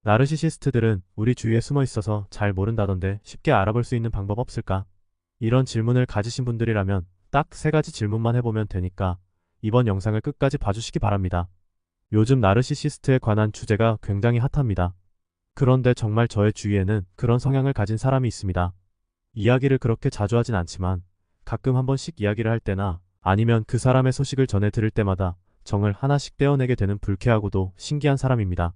나르시시스트들은 우리 주위에 숨어 있어서 잘 모른다던데 쉽게 알아볼 수 있는 방법 없을까? 이런 질문을 가지신 분들이라면 딱 세 가지 질문만 해보면 되니까 이번 영상을 끝까지 봐주시기 바랍니다. 요즘 나르시시스트에 관한 주제가 굉장히 핫합니다. 그런데 정말 저의 주위에는 그런 성향을 가진 사람이 있습니다. 이야기를 그렇게 자주 하진 않지만 가끔 한 번씩 이야기를 할 때나 아니면 그 사람의 소식을 전해 들을 때마다 정을 하나씩 떼어내게 되는 불쾌하고도 신기한 사람입니다.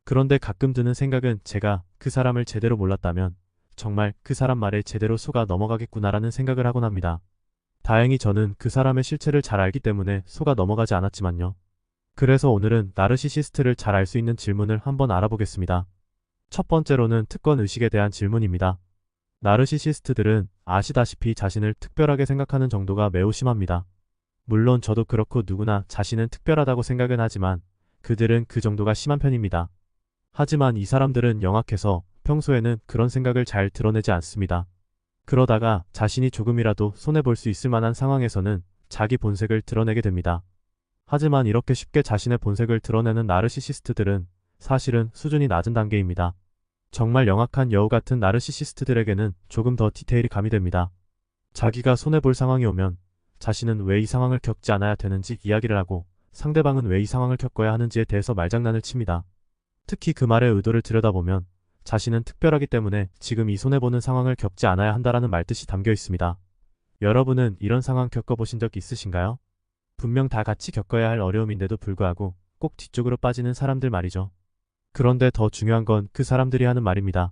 그런데 가끔 드는 생각은 제가 그 사람을 제대로 몰랐다면 정말 그 사람 말에 제대로 속아 넘어가겠구나라는 생각을 하곤 합니다. 다행히 저는 그 사람의 실체를 잘 알기 때문에 속아 넘어가지 않았지만요. 그래서 오늘은 나르시시스트를 잘 알 수 있는 질문을 한번 알아보겠습니다. 첫 번째로는 특권 의식에 대한 질문입니다. 나르시시스트들은 아시다시피 자신을 특별하게 생각하는 정도가 매우 심합니다. 물론 저도 그렇고 누구나 자신은 특별하다고 생각은 하지만 그들은 그 정도가 심한 편입니다. 하지만 이 사람들은 영악해서 평소에는 그런 생각을 잘 드러내지 않습니다. 그러다가 자신이 조금이라도 손해볼 수 있을 만한 상황에서는 자기 본색을 드러내게 됩니다. 하지만 이렇게 쉽게 자신의 본색을 드러내는 나르시시스트들은 사실은 수준이 낮은 단계입니다. 정말 영악한 여우 같은 나르시시스트들에게는 조금 더 디테일이 가미됩니다. 자기가 손해볼 상황이 오면 자신은 왜 이 상황을 겪지 않아야 되는지 이야기를 하고 상대방은 왜 이 상황을 겪어야 하는지에 대해서 말장난을 칩니다. 특히 그 말의 의도를 들여다보면 자신은 특별하기 때문에 지금 이 손해보는 상황을 겪지 않아야 한다라는 말뜻이 담겨 있습니다. 여러분은 이런 상황 겪어보신 적 있으신가요? 분명 다 같이 겪어야 할 어려움인데도 불구하고 꼭 뒤쪽으로 빠지는 사람들 말이죠. 그런데 더 중요한 건 그 사람들이 하는 말입니다.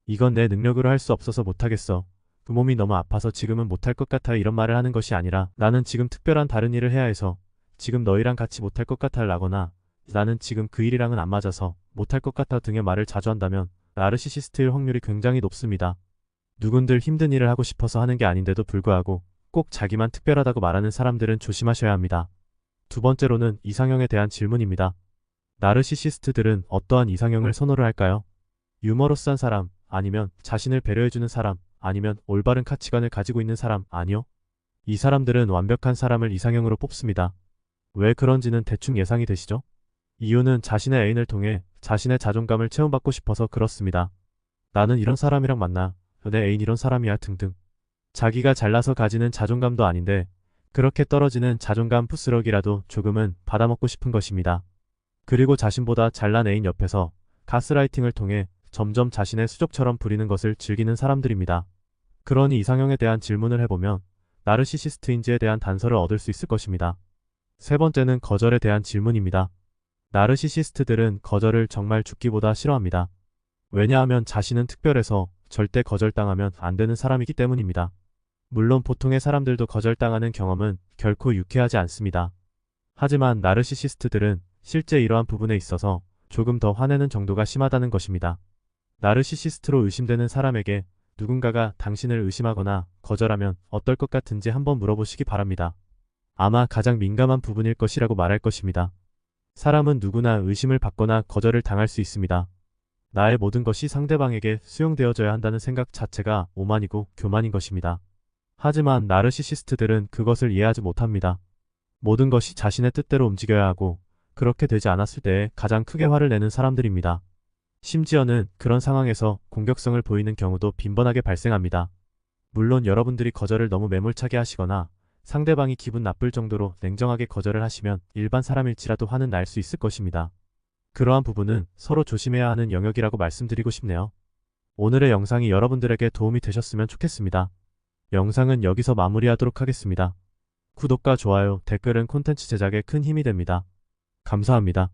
이건 내 능력으로 할 수 없어서 못하겠어. 그 몸이 너무 아파서 지금은 못할 것 같아 이런 말을 하는 것이 아니라 나는 지금 특별한 다른 일을 해야 해서 지금 너희랑 같이 못할 것 같아 라거나 나는 지금 그 일이랑은 안 맞아서 못할 것 같아 등의 말을 자주 한다면 나르시시스트일 확률이 굉장히 높습니다. 누군들 힘든 일을 하고 싶어서 하는 게 아닌데도 불구하고 꼭 자기만 특별하다고 말하는 사람들은 조심하셔야 합니다. 두 번째로는 이상형에 대한 질문입니다. 나르시시스트들은 어떠한 이상형을 선호를 할까요? 유머러스한 사람, 아니면 자신을 배려해주는 사람, 아니면 올바른 가치관을 가지고 있는 사람, 아니요? 이 사람들은 완벽한 사람을 이상형으로 뽑습니다. 왜 그런지는 대충 예상이 되시죠? 이유는 자신의 애인을 통해 자신의 자존감을 체험받고 싶어서 그렇습니다. 나는 이런 사람이랑 만나, 내 애인 이런 사람이야 등등. 자기가 잘나서 가지는 자존감도 아닌데 그렇게 떨어지는 자존감 부스러기라도 조금은 받아먹고 싶은 것입니다. 그리고 자신보다 잘난 애인 옆에서 가스라이팅을 통해 점점 자신의 수족처럼 부리는 것을 즐기는 사람들입니다. 그러니 이상형에 대한 질문을 해보면 나르시시스트인지에 대한 단서를 얻을 수 있을 것입니다. 세 번째는 거절에 대한 질문입니다. 나르시시스트들은 거절을 정말 죽기보다 싫어합니다. 왜냐하면 자신은 특별해서 절대 거절당하면 안 되는 사람이기 때문입니다. 물론 보통의 사람들도 거절당하는 경험은 결코 유쾌하지 않습니다. 하지만 나르시시스트들은 실제 이러한 부분에 있어서 조금 더 화내는 정도가 심하다는 것입니다. 나르시시스트로 의심되는 사람에게 누군가가 당신을 의심하거나 거절하면 어떨 것 같은지 한번 물어보시기 바랍니다. 아마 가장 민감한 부분일 것이라고 말할 것입니다. 사람은 누구나 의심을 받거나 거절을 당할 수 있습니다. 나의 모든 것이 상대방에게 수용되어져야 한다는 생각 자체가 오만이고 교만인 것입니다. 하지만 나르시시스트들은 그것을 이해하지 못합니다. 모든 것이 자신의 뜻대로 움직여야 하고 그렇게 되지 않았을 때에 가장 크게 화를 내는 사람들입니다. 심지어는 그런 상황에서 공격성을 보이는 경우도 빈번하게 발생합니다. 물론 여러분들이 거절을 너무 매몰차게 하시거나 상대방이 기분 나쁠 정도로 냉정하게 거절을 하시면 일반 사람일지라도 화는 날 수 있을 것입니다. 그러한 부분은 서로 조심해야 하는 영역이라고 말씀드리고 싶네요. 오늘의 영상이 여러분들에게 도움이 되셨으면 좋겠습니다. 영상은 여기서 마무리하도록 하겠습니다. 구독과 좋아요, 댓글은 콘텐츠 제작에 큰 힘이 됩니다. 감사합니다.